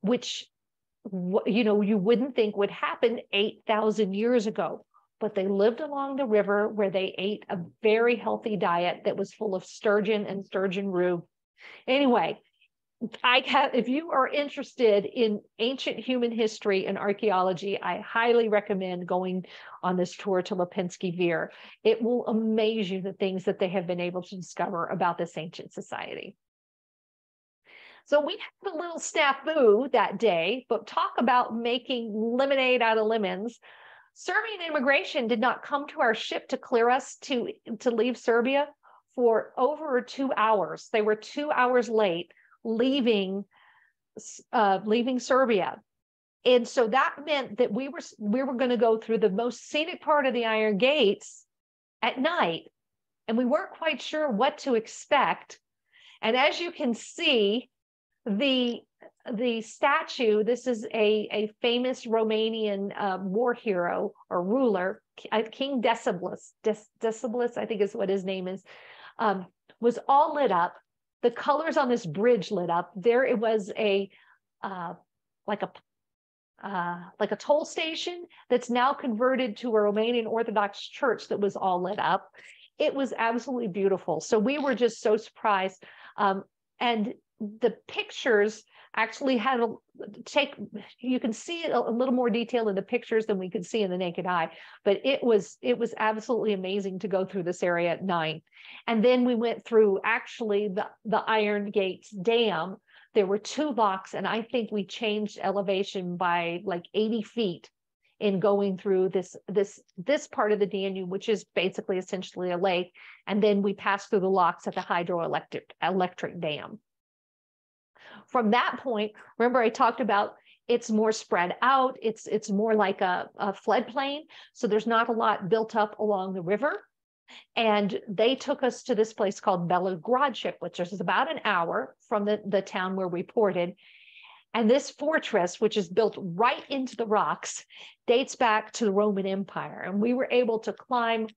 which you know, you wouldn't think would happen 8,000 years ago. But they lived along the river where they ate a very healthy diet that was full of sturgeon and sturgeon roux. Anyway, if you are interested in ancient human history and archaeology, I highly recommend going on this tour to Lipinski Vir. It will amaze you the things that they have been able to discover about this ancient society. So we had a little snafu that day, but talk about making lemonade out of lemons. Serbian immigration did not come to our ship to clear us to leave Serbia for over 2 hours. They were 2 hours late leaving Serbia. And so that meant that we were going to go through the most scenic part of the Iron Gates at night. And we weren't quite sure what to expect. And as you can see, the statue, this is a famous Romanian war hero or ruler, King Decius, I think is what his name is, was all lit up. The colors on this bridge lit up. There it was like a toll station that's now converted to a Romanian Orthodox church that was all lit up. It was absolutely beautiful. So we were just so surprised. And the pictures actually had you can see a little more detail in the pictures than we could see in the naked eye, but it was absolutely amazing to go through this area at night. And then we went through actually the Iron Gates Dam. There were 2 locks, and I think we changed elevation by like 80 feet in going through this part of the Danube, which is basically essentially a lake. And then we passed through the locks at the hydroelectric dam. From that point, remember I talked about it's more spread out. It's more like a floodplain. So there's not a lot built up along the river. And they took us to this place called Belogradchik, which is about an hour from the town where we ported. And this fortress, which is built right into the rocks, dates back to the Roman Empire. And we were able to climb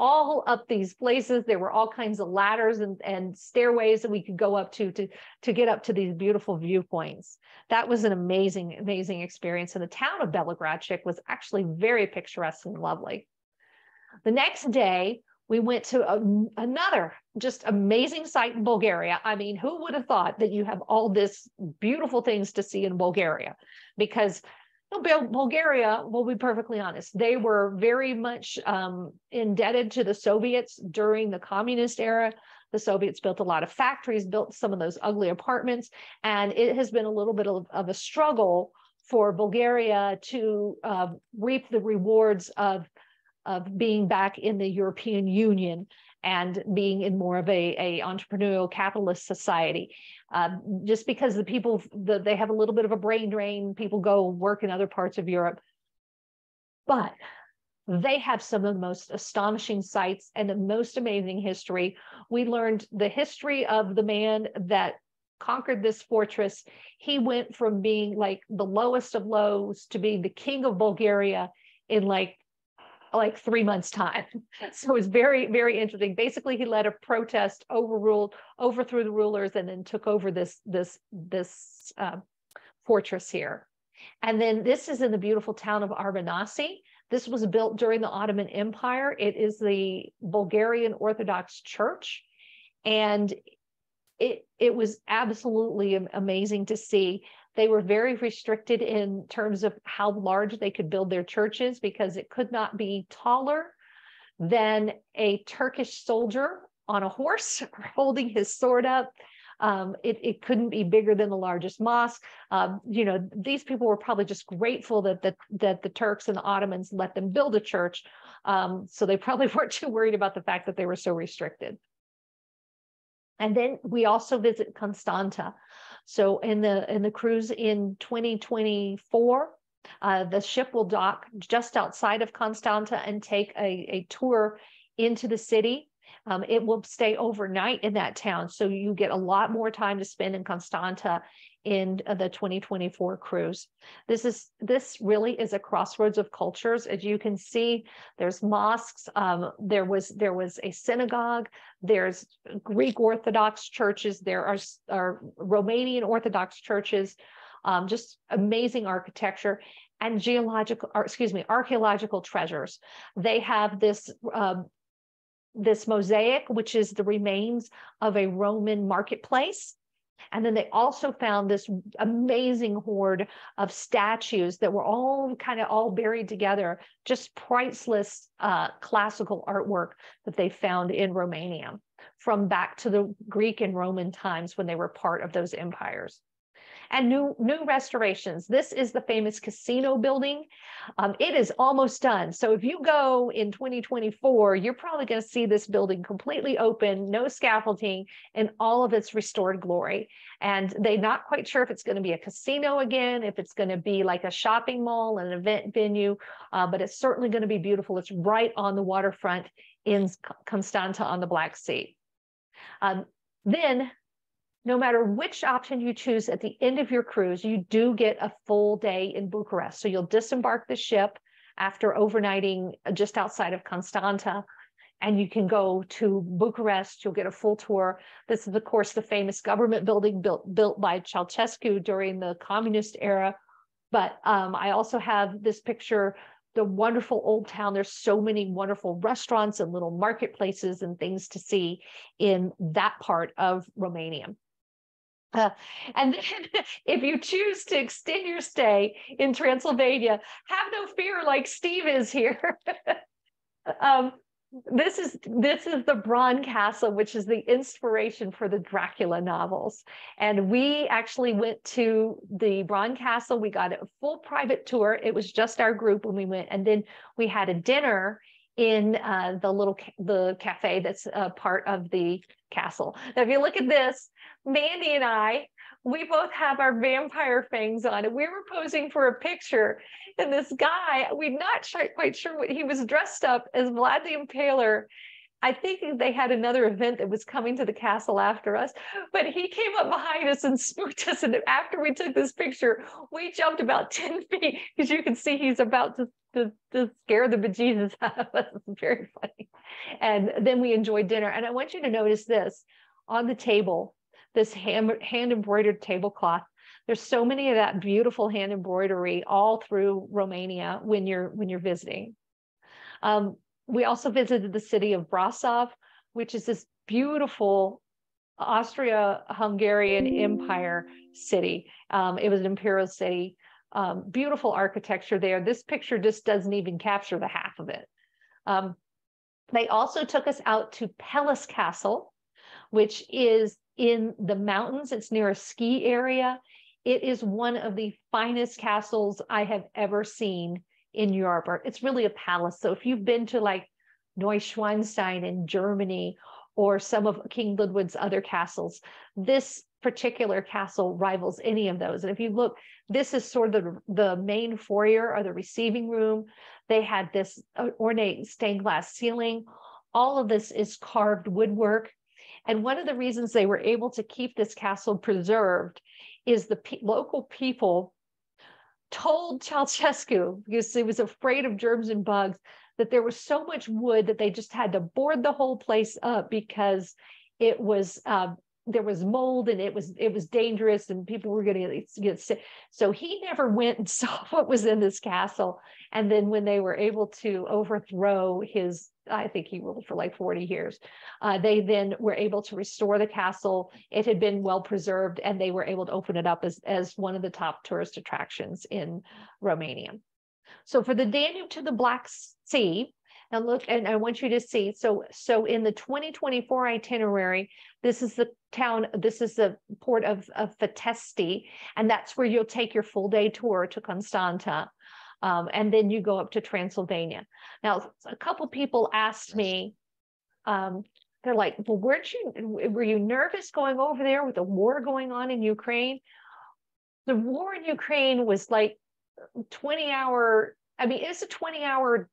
all up these places. There were all kinds of ladders and stairways that we could go up to get up to these beautiful viewpoints. That was an amazing, amazing experience. And the town of Belogradchik was actually very picturesque and lovely. The next day, we went to another just amazing site in Bulgaria. I mean, who would have thought that you have all this beautiful things to see in Bulgaria? Because Bulgaria, we'll be perfectly honest, they were very much indebted to the Soviets during the communist era. The Soviets built a lot of factories, built some of those ugly apartments, and it has been a little bit of a struggle for Bulgaria to reap the rewards of being back in the European Union and being in more of a entrepreneurial capitalist society. Just because the people, they have a little bit of a brain drain, people go work in other parts of Europe. But they have some of the most astonishing sights and the most amazing history. We learned the history of the man that conquered this fortress. He went from being like the lowest of lows to being the king of Bulgaria in like 3 months' time. So it was very, very interesting. Basically, he led a protest, overthrew the rulers, and then took over this fortress here. And then this is in the beautiful town of Arbanasi. This was built during the Ottoman Empire. It is the Bulgarian Orthodox Church. And it was absolutely amazing to see. They were very restricted in terms of how large they could build their churches because it could not be taller than a Turkish soldier on a horse holding his sword up. It couldn't be bigger than the largest mosque. These people were probably just grateful that the Turks and the Ottomans let them build a church. So they probably weren't too worried about the fact that they were so restricted. And then we also visit Constanta. So in the cruise in 2024, the ship will dock just outside of Constanta and take a tour into the city. It will stay overnight in that town. So you get a lot more time to spend in Constanta in the 2024 cruise. This really is a crossroads of cultures. As you can see, there's mosques. There was a synagogue. There's Greek Orthodox churches. There are Romanian Orthodox churches. just amazing architecture and archaeological treasures. They have this mosaic, which is the remains of a Roman marketplace. And then they also found this amazing hoard of statues that were all buried together, just priceless classical artwork that they found in Romania from back to the Greek and Roman times when they were part of those empires. And new restorations. This is the famous casino building. It is almost done. So if you go in 2024, you're probably going to see this building completely open, no scaffolding, in all of its restored glory. And they're not quite sure if it's going to be a casino again, if it's going to be like a shopping mall, an event venue, but it's certainly going to be beautiful. It's right on the waterfront in Constanta on the Black Sea. Then, no matter which option you choose at the end of your cruise, you do get a full day in Bucharest. So you'll disembark the ship after overnighting just outside of Constanta, and you can go to Bucharest. You'll get a full tour. This is, of course, the famous government building built by Ceausescu during the communist era. But I also have this picture, the wonderful old town. There's so many wonderful restaurants and little marketplaces and things to see in that part of Romania. And then if you choose to extend your stay in Transylvania, have no fear like Steve is here. This is the Bran Castle, which is the inspiration for the Dracula novels. And we actually went to the Bran Castle. We got a full private tour. It was just our group when we went. And then we had a dinner in the cafe that's part of the castle. Now, if you look at this, Mandy and I, we both have our vampire fangs on, and we were posing for a picture. And this guy, we're not quite sure what he was dressed up as, Vlad the Impaler. I think they had another event that was coming to the castle after us, but he came up behind us and spooked us. And after we took this picture, we jumped about 10 feet because you can see he's about to scare the bejesus out of us. It's very funny. And then we enjoyed dinner. And I want you to notice this on the table, this hand embroidered tablecloth. There's so many of that beautiful hand embroidery all through Romania when you're visiting. We also visited the city of Brasov, which is this beautiful Austria-Hungarian Empire city. It was an imperial city. Beautiful architecture there. This picture just doesn't even capture the half of it. They also took us out to Pelis Castle, which is in the mountains. It's near a ski area. It is one of the finest castles I have ever seen in Europe. It's really a palace. So if you've been to like Neuschwanstein in Germany or some of King Ludwig's other castles, this particular castle rivals any of those. And if you look, this is sort of the main foyer or the receiving room. They had this ornate stained glass ceiling. All of this is carved woodwork. And one of the reasons they were able to keep this castle preserved is the local people told Ceausescu, because he was afraid of germs and bugs, that there was so much wood that they just had to board the whole place up because it was there was mold and it was dangerous and people were going to get sick. So he never went and saw what was in this castle. And then when they were able to overthrow his, I think he ruled for like 40 years, they then were able to restore the castle. It had been well preserved and they were able to open it up as one of the top tourist attractions in Romania. So for the Danube to the Black Sea, and look, and I want you to see, so in the 2024 itinerary, this is the port of Fetesti, and that's where you'll take your full day tour to Constanta, and then you go up to Transylvania. Now, a couple people asked me, they're like, well, were you nervous going over there with the war going on in Ukraine? The war in Ukraine was like 20-hour, I mean, it's a 20-hour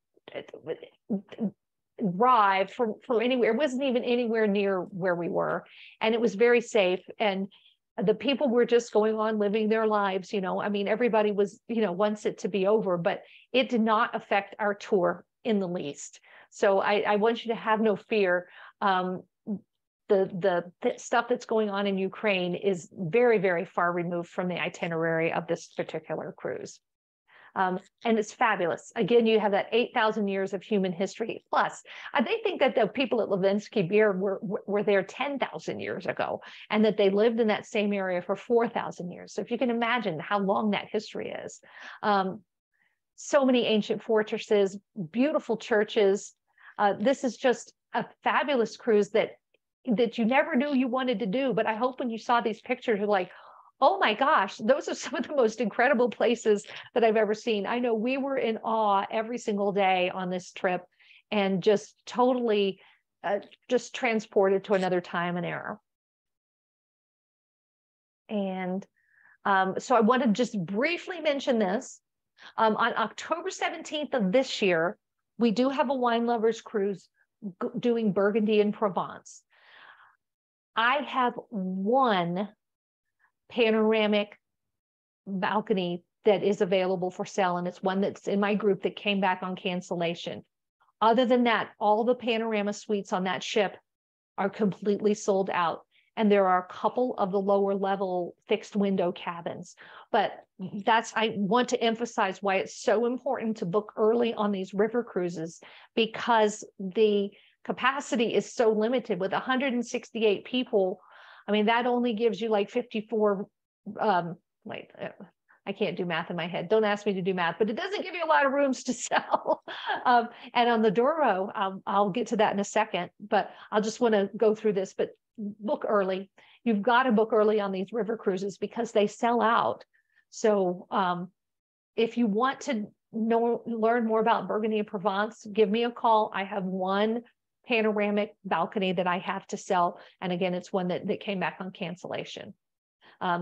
drive from anywhere. It wasn't even anywhere near where we were, and it was very safe, and the people were just going on living their lives. I mean, everybody was, wants it to be over, but it did not affect our tour in the least. So I want you to have no fear. the stuff that's going on in Ukraine is very, very far removed from the itinerary of this particular cruise. And it's fabulous. Again, you have that 8,000 years of human history. Plus, they think that the people at Levinsky Beer were there 10,000 years ago, and that they lived in that same area for 4,000 years. So if you can imagine how long that history is. So many ancient fortresses, beautiful churches. This is just a fabulous cruise that you never knew you wanted to do. But I hope when you saw these pictures, you're like, oh my gosh, those are some of the most incredible places that I've ever seen. I know we were in awe every single day on this trip, and just totally just transported to another time and era. And so I want to just briefly mention this. On October 17th of this year, we do have a wine lovers cruise doing Burgundy and Provence. I have one panoramic balcony that is available for sale, and it's one that's in my group that came back on cancellation. Other than that, all the panorama suites on that ship are completely sold out, and there are a couple of the lower level fixed window cabins. But I want to emphasize why it's so important to book early on these river cruises, because the capacity is so limited. With 168 people, I mean, that only gives you like 54, I can't do math in my head. Don't ask me to do math, but it doesn't give you a lot of rooms to sell. And on the Douro, I'll get to that in a second, but I'll just want to go through this, but book early. You've got to book early on these river cruises because they sell out. So if you want to learn more about Burgundy and Provence, give me a call. I have one panoramic balcony that I have to sell. And again, it's one that came back on cancellation.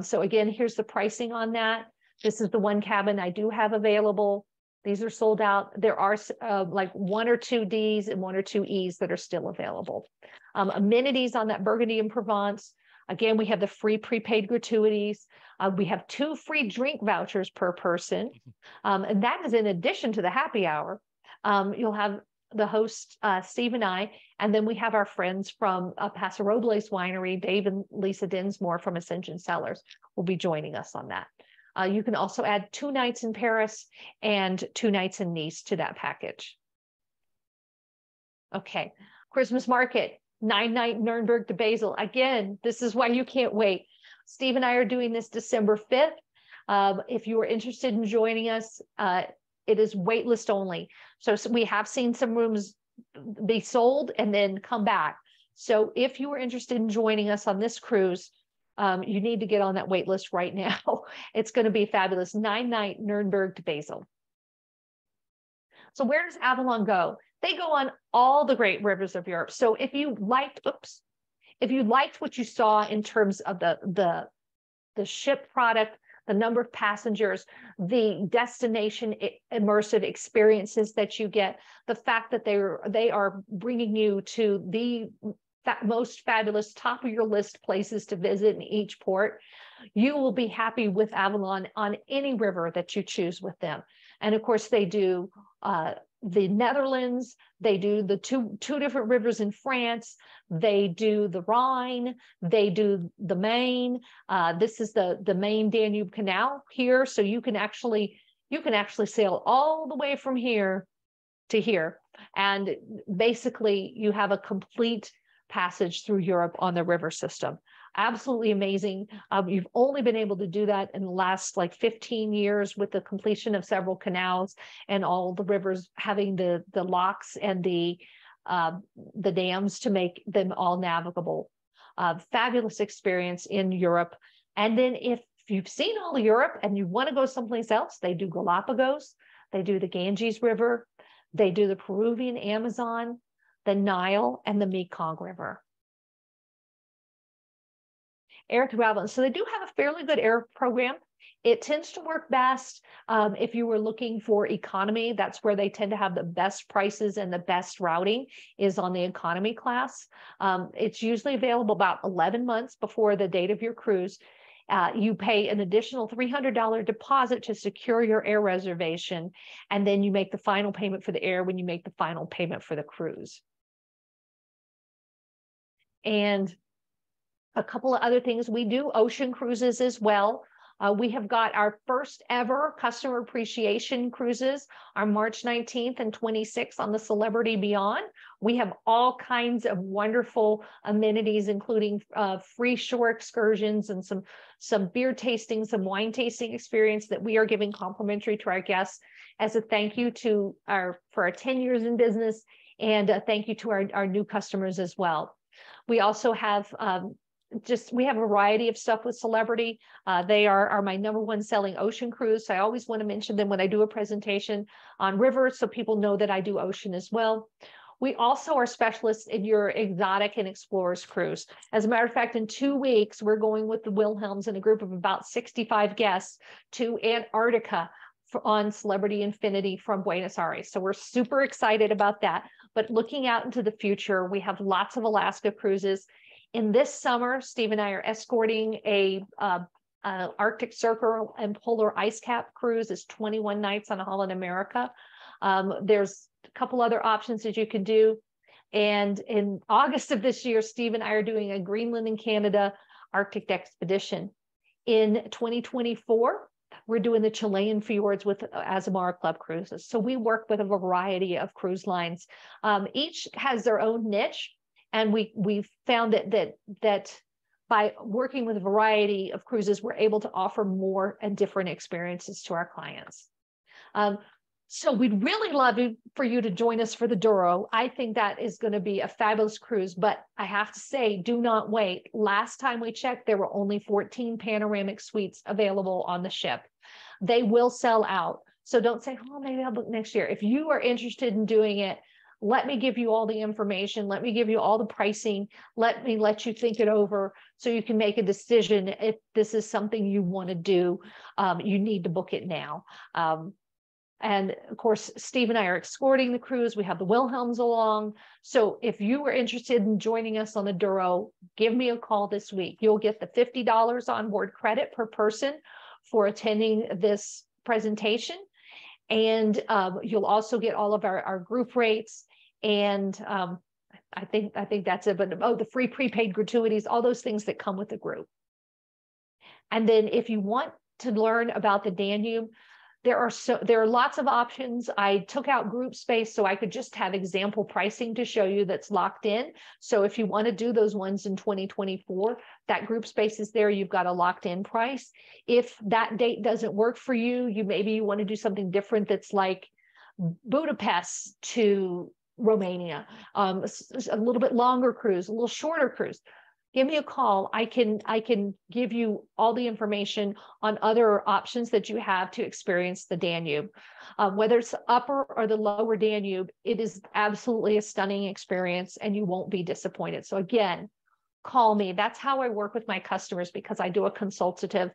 So again, here's the pricing on that. This is the one cabin I do have available. These are sold out. There are like 1 or 2 Ds and 1 or 2 Es that are still available. Amenities on that Burgundy and Provence. Again, we have the free prepaid gratuities. We have 2 free drink vouchers per person. And that is in addition to the happy hour. You'll have the host, Steve and I, and then we have our friends from Paso Robles Winery, Dave and Lisa Dinsmore from Ascension Cellars will be joining us on that. You can also add 2 nights in Paris and 2 nights in Nice to that package. Okay, Christmas market, 9-night Nuremberg to Basel. Again, this is why you can't wait. Steve and I are doing this December 5th. If you are interested in joining us, it is waitlist only. So we have seen some rooms be sold and then come back. So if you are interested in joining us on this cruise, you need to get on that wait list right now. It's going to be fabulous. 9-night Nuremberg to Basel. So where does Avalon go? They go on all the great rivers of Europe. So if you liked what you saw in terms of the ship product, the number of passengers, the destination immersive experiences that you get, the fact that they are bringing you to the most fabulous top of your list places to visit in each port, you will be happy with Avalon on any river that you choose with them. And of course, they do the Netherlands, they do the two different rivers in France, they do the Rhine, they do the Main. This is the main Danube Canal here, so you can actually sail all the way from here to here, and basically you have a complete passage through Europe on the river system. Absolutely amazing. You've only been able to do that in the last like 15 years with the completion of several canals and all the rivers having the locks and the dams to make them all navigable. Fabulous experience in Europe. And then if you've seen all of Europe and you want to go someplace else, they do Galapagos, they do the Ganges River, they do the Peruvian Amazon, the Nile, and the Mekong River. Air through Avalon. So they do have a fairly good air program. It tends to work best if you were looking for economy. That's where they tend to have the best prices and the best routing is on the economy class. It's usually available about 11 months before the date of your cruise. You pay an additional $300 deposit to secure your air reservation, and then you make the final payment for the air when you make the final payment for the cruise. And a couple of other things, we do ocean cruises as well. We have got our first ever customer appreciation cruises on March 19th and 26th on the Celebrity Beyond. We have all kinds of wonderful amenities, including free shore excursions and some beer tasting, some wine tasting experience that we are giving complimentary to our guests as a thank you for our 10 years in business, and a thank you to our new customers as well. We also have we have a variety of stuff with Celebrity. They are my #1 selling ocean cruise. So I always want to mention them when I do a presentation on rivers, so people know that I do ocean as well. We also are specialists in your exotic and explorers cruise. As a matter of fact, in 2 weeks, we're going with the Wilhelms and a group of about 65 guests to Antarctica on Celebrity Infinity from Buenos Aires. So we're super excited about that. But looking out into the future, we have lots of Alaska cruises. In this summer, Steve and I are escorting a Arctic Circle and Polar Ice Cap cruise. It's 21 nights on a Holland America. There's a couple other options that you can do. And in August of this year, Steve and I are doing a Greenland and Canada Arctic expedition. In 2024, we're doing the Chilean fjords with Azamara Club Cruises. So we work with a variety of cruise lines. Each has their own niche. And we've found that by working with a variety of cruises, we're able to offer more and different experiences to our clients. So we'd really love for you to join us for the Douro. I think that is going to be a fabulous cruise, but I have to say, do not wait. Last time we checked, there were only 14 panoramic suites available on the ship. They will sell out. So don't say, oh, maybe I'll book next year. If you are interested in doing it, let me give you all the information. Let me give you all the pricing. Let you think it over so you can make a decision. If this is something you want to do, you need to book it now. And of course, Steve and I are escorting the cruise. We have the Wilhelms along. So if you are interested in joining us on the Douro, give me a call this week. You'll get the $50 onboard credit per person for attending this presentation. And you'll also get all of our group rates. And I think that's it. But the free prepaid gratuities, all those things that come with the group. And then if you want to learn about the Danube, there are lots of options. I took out group space so I could just have example pricing to show you that's locked in. So if you want to do those ones in 2024, that group space is there. You've got a locked in price. If that date doesn't work for you, maybe you want to do something different that's like Budapest to Romania, a little bit longer cruise, a little shorter cruise. Give me a call. I can give you all the information on other options that you have to experience the Danube. Whether it's the upper or the lower Danube, it is absolutely a stunning experience and you won't be disappointed. So again, call me. That's how I work with my customers, because I do a consultative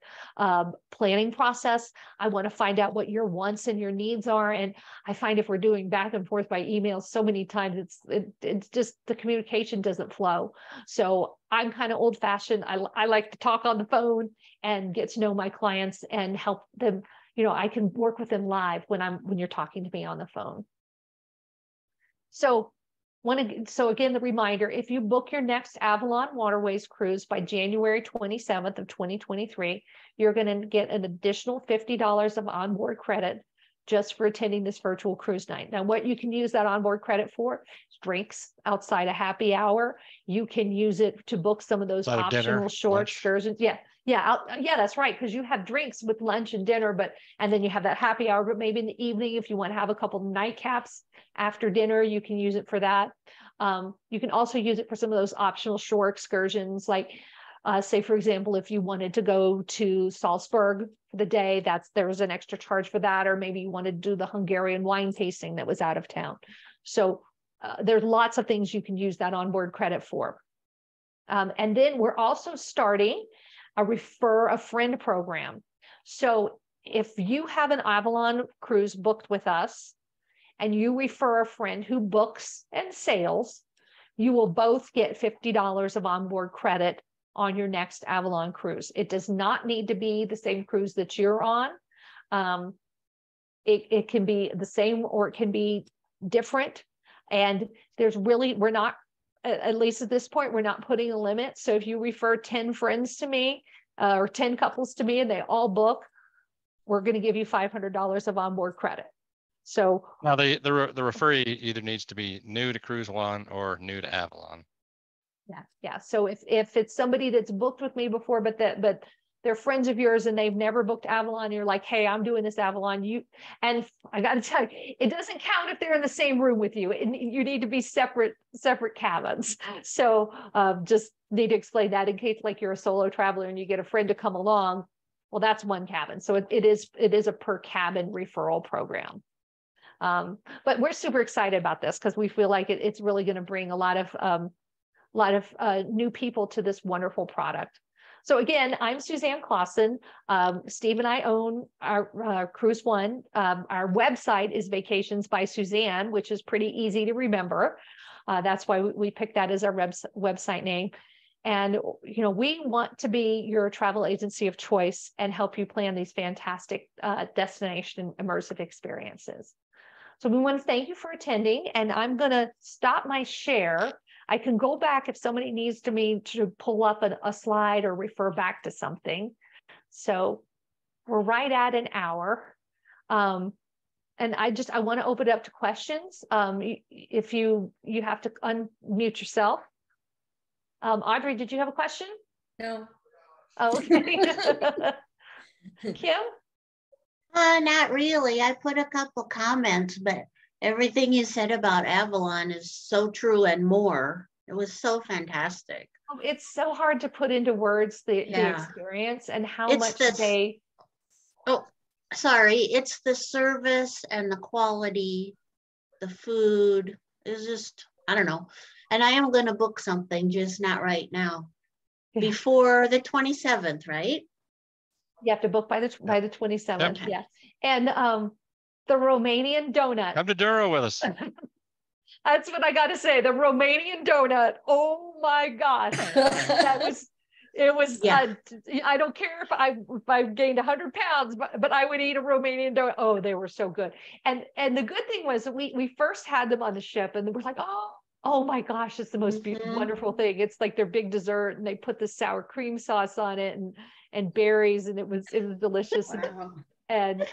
planning process. I want to find out what your wants and your needs are. And I find if we're doing back and forth by email so many times, it's just the communication doesn't flow. So I'm kind of old fashioned. I like to talk on the phone and get to know my clients and help them. I can work with them live when you're talking to me on the phone. So again, the reminder, if you book your next Avalon Waterways cruise by January 27th of 2023, you're going to get an additional $50 of onboard credit just for attending this virtual cruise night. Now, what you can use that onboard credit for is drinks outside a happy hour. You can use it to book some of those optional short excursions. Yeah, that's right, because you have drinks with lunch and dinner, and then you have that happy hour, but maybe in the evening, if you want to have a couple nightcaps after dinner, you can use it for that. You can also use it for some of those optional shore excursions, like say, for example, if you wanted to go to Salzburg for the day, there's an extra charge for that, or maybe you wanted to do the Hungarian wine tasting that was out of town. So there's lots of things you can use that onboard credit for. And then we're also starting a refer a friend program. So if you have an Avalon cruise booked with us and you refer a friend who books and sails, you will both get $50 of onboard credit on your next Avalon cruise. It does not need to be the same cruise that you're on. It can be the same or it can be different. And we're not at least at this point, we're not putting a limit. So if you refer 10 friends to me, or 10 couples to me, and they all book, we're going to give you $500 of onboard credit. So now the referee either needs to be new to CruiseOne or new to Avalon. Yeah. So if it's somebody that's booked with me before, but they're friends of yours and they've never booked Avalon, you're like, hey, I'm doing this Avalon. And I got to tell you, it doesn't count if they're in the same room with you. You need to be separate cabins. So just need to explain that in case like you're a solo traveler and you get a friend to come along. Well, that's one cabin. So it is a per cabin referral program. But we're super excited about this because we feel like it's really going to bring a lot of new people to this wonderful product. So again, I'm Suzanne Clausen. Steve and I own our CruiseOne. Our website is Vacations by Suzanne, which is pretty easy to remember. That's why we picked that as our website name. And we want to be your travel agency of choice and help you plan these fantastic destination immersive experiences. So we want to thank you for attending, and I'm going to stop my share. I can go back if somebody needs to pull up a slide or refer back to something. So we're right at an hour. And I want to open it up to questions. If you have to unmute yourself. Audrey, did you have a question? No. Oh, okay. Kim? Not really. I put a couple comments, but everything you said about Avalon is so true and more. It was so fantastic. Oh, it's so hard to put into words the experience and how much they. Oh, sorry. It's the service and the quality, the food is just, I don't know. And I am going to book something, just not right now. Yeah. Before the 27th, right? You have to book by the 27th. Yep. Yeah. And the Romanian donut. Come to Douro with us. That's what I got to say. The Romanian donut. Oh my gosh. It was, yeah. I don't care if I gained 100 pounds, but I would eat a Romanian donut. Oh, they were so good. And the good thing was we first had them on the ship and we're like, oh my gosh, it's the most wonderful thing. It's like their big dessert and they put the sour cream sauce on it and berries, and it was delicious. Wow. And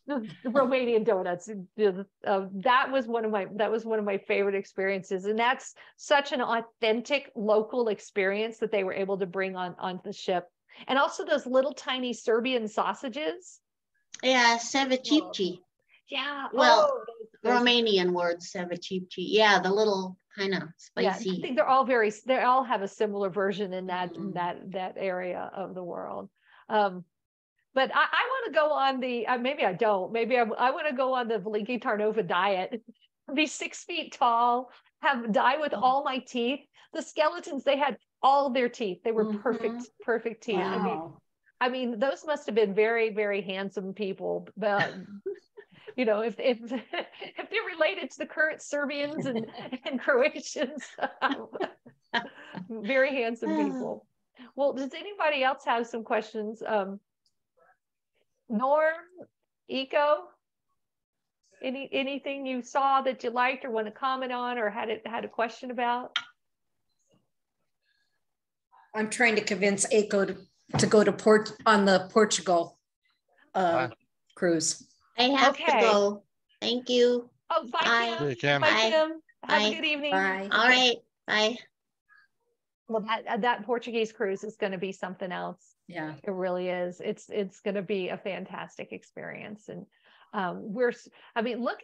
the Romanian donuts, that was one of my favorite experiences. And that's such an authentic local experience that they were able to bring on the ship. And also those little tiny Serbian sausages. Yeah, ceviche. Yeah. Well, Romanian word ceviche. Yeah, the little kind of spicy. Yeah, I think they all have a similar version in that area of the world. But I want to go on the, maybe I don't, maybe I want to go on the Veliki Tarnova diet, be 6 feet tall, die with all my teeth. The skeletons, they had all their teeth. They were perfect teeth. Wow. I mean, those must have been very, very handsome people. But, if they're related to the current Serbians and Croatians, very handsome people. Well, does anybody else have some questions? Norm, Eco, anything you saw that you liked or want to comment on or had a question about? I'm trying to convince Eco to go to on the Portugal cruise. I have to go. Thank you. Oh, bye, Kim. Bye, Kim. Have a good evening. Bye. All right. Bye. Well, that Portuguese cruise is going to be something else. Yeah, it really is. It's going to be a fantastic experience. And look